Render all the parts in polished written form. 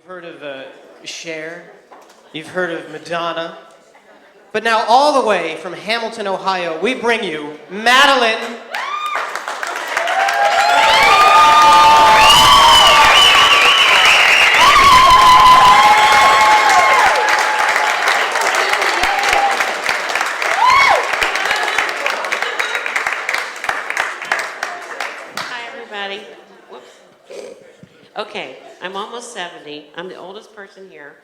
heard of Cher, you've heard of Madonna, but now all the way from Hamilton, Ohio, we bring you Madalyn. Okay, I'm almost 70. I'm the oldest person here,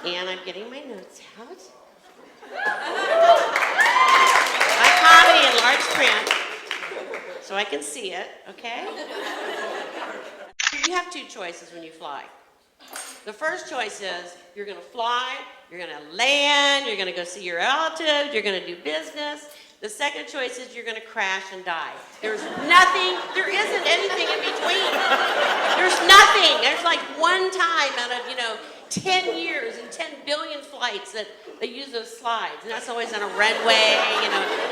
and I'm getting my notes out. My comedy in large print, so I can see it, okay? You have two choices when you fly. The first choice is you're gonna fly, you're gonna land, you're gonna go see your relatives, you're gonna do business. The second choice is you're gonna crash and die. There's nothing, there isn't anything in between. There's nothing. There's like one time out of, 10 years and 10 billion flights that they use those slides. And that's always on a runway,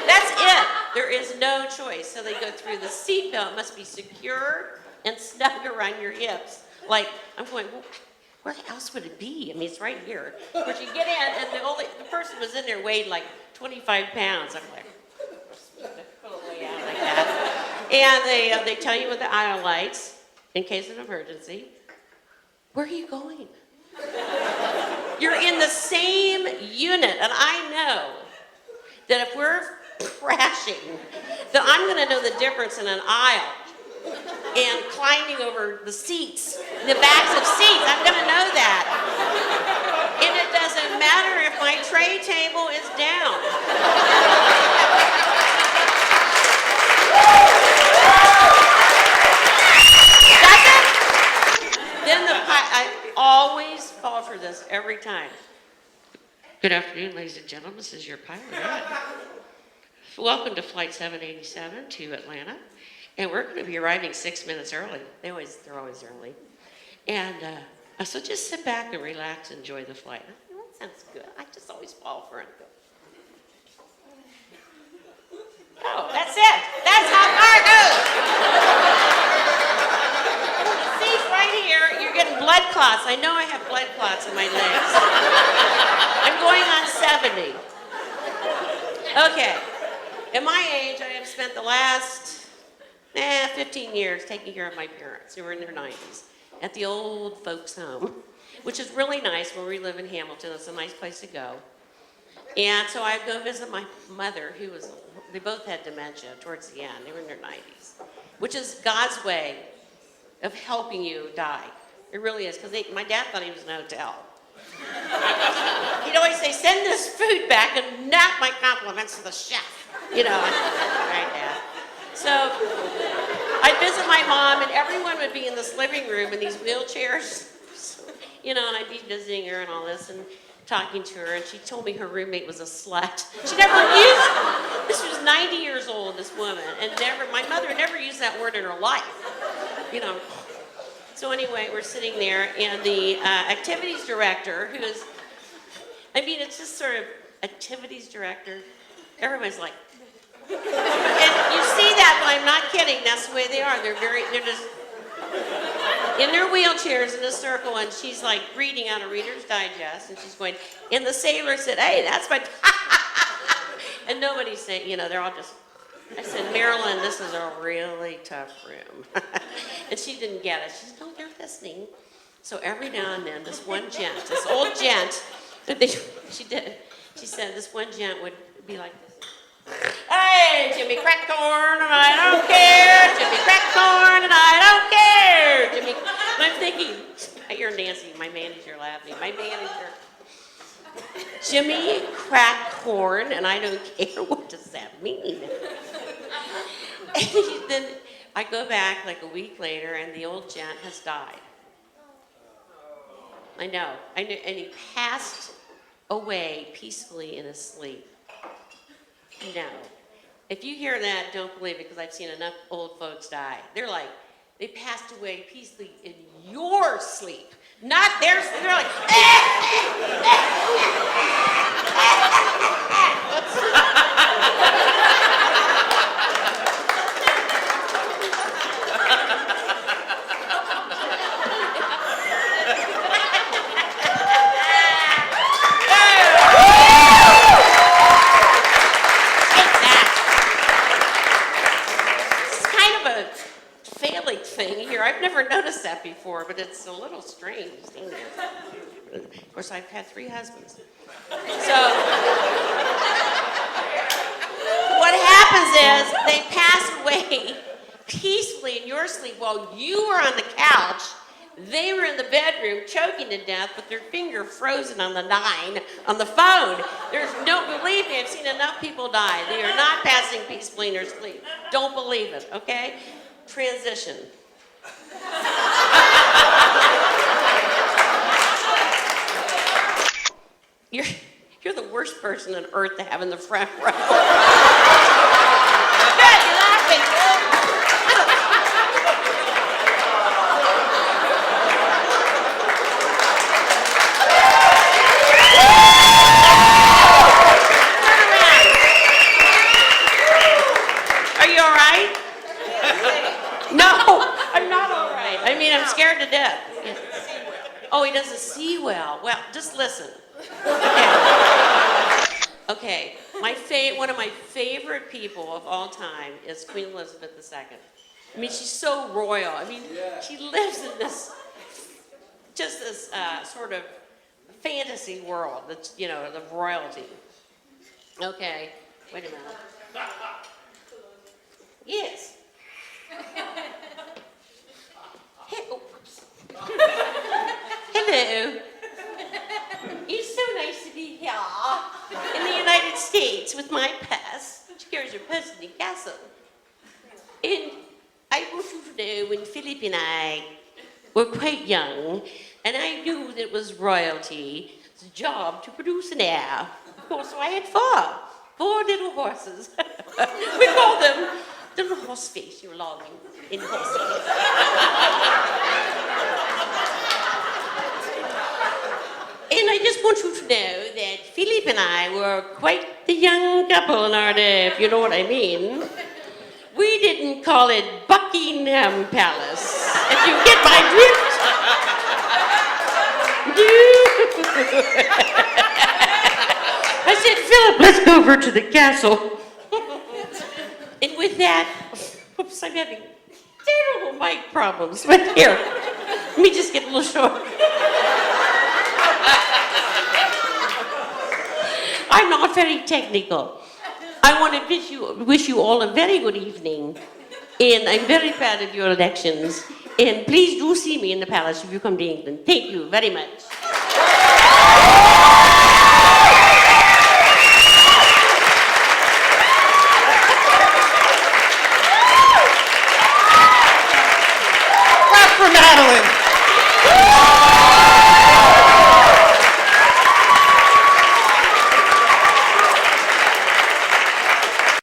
That's it. There is no choice. So they go through the seatbelt, must be secure and snug around your hips. Like, I'm going, well, where else would it be? I mean, it's right here. Of course, you get in, and the person was in there weighed like 25 pounds. I'm like, pull it way out like that. And they tell you with the aisle lights, in case of emergency, where are you going? You're in the same unit, and I know that if we're crashing, that I'm going to know the difference in an aisle and climbing over the seats, the backs of seats. I'm going to know that. And it doesn't matter if my tray table is down. Then I always fall for this every time. Good afternoon, ladies and gentlemen. This is your pilot. Welcome to Flight 787 to Atlanta. And we're going to be arriving 6 minutes early. They're always early. And so just sit back and relax and enjoy the flight. That sounds good. I just always fall for it. Oh, that's it. That's how far it goes. The seat's right here. You're getting blood clots. I know I have blood clots in my legs. I'm going on 70. Okay. At my age, I have spent the last 15 years taking care of my parents who were in their 90s at the old folks home, which is really nice where we live in Hamilton. It's a nice place to go. And so I'd go visit my mother, they both had dementia towards the end. They were in their 90s, which is God's way of helping you die. It really is, because my dad thought he was in a hotel. He'd always say, send this food back and not my compliments to the chef. Right, Dad? So I'd visit my mom, and everyone would be in this living room in these wheelchairs, and I'd be visiting her and all this and talking to her, and she told me her roommate was a slut. She never used, this was 90 years old, this woman, and my mother never used that word in her life, So anyway, we're sitting there, and the activities director, it's just sort of activities director, everybody's like, and you see that, but I'm not kidding. That's the way they are. They're just in their wheelchairs in a circle, and she's like reading out a Reader's Digest, and she's going, and the sailor said, hey, that's my, and nobody's saying, they're all just, I said, Marilyn, this is a really tough room. And she didn't get it. She said, no, they're listening. So every now and then, this one gent, this old gent, she said this one gent would be like, hey, Jimmy crack corn, and I don't care. Jimmy crack corn, and I don't care. Jimmy, and I'm thinking, I hear Nancy, my manager, laughing. My manager, Jimmy crack corn, and I don't care. What does that mean? And then I go back like a week later, and the old gent has died. I know, and he passed away peacefully in his sleep. No. If you hear that, don't believe it, because I've seen enough old folks die. They're like, they passed away peacefully in your sleep, not theirs. They're like, before, but it's a little strange. Isn't it? Of course, I've had 3 husbands. So what happens is they pass away peacefully in your sleep while you were on the couch. They were in the bedroom choking to death with their finger frozen on the 9 on the phone. Believe me, I've seen enough people die. They are not passing peacefully in their sleep. Don't believe it, okay? Transition. You're the worst person on earth to have in the front row. Good, you're laughing. Are you all right? No, I'm not all right. I mean, I'm scared to death. Oh, he doesn't see well. Well, just listen. Okay. One of my favorite people of all time is Queen Elizabeth II. I mean, she's so royal. I mean, she lives in this sort of fantasy world that's, the royalty. Okay, wait a minute. Yes. Hello. It's so nice to be here in the United States with my purse. She carries her purse in the castle. And I want you to know when Philip and I were quite young, and I knew that it was royalty's job to produce an heir. Of course, so I had 4 little horses. We called them little horse face, long in horses. And I just want you to know that Philip and I were quite the young couple in our day, if you know what I mean. We didn't call it Buckingham Palace, if you get my drift. I said, Philip, let's go over to the castle. And with that, oops, I'm having terrible mic problems. But here, let me just get a little short. I'm not very technical. I want to wish you all a very good evening. And I'm very proud of your elections. And please do see me in the palace if you come to England. Thank you very much. Clap for Madalyn.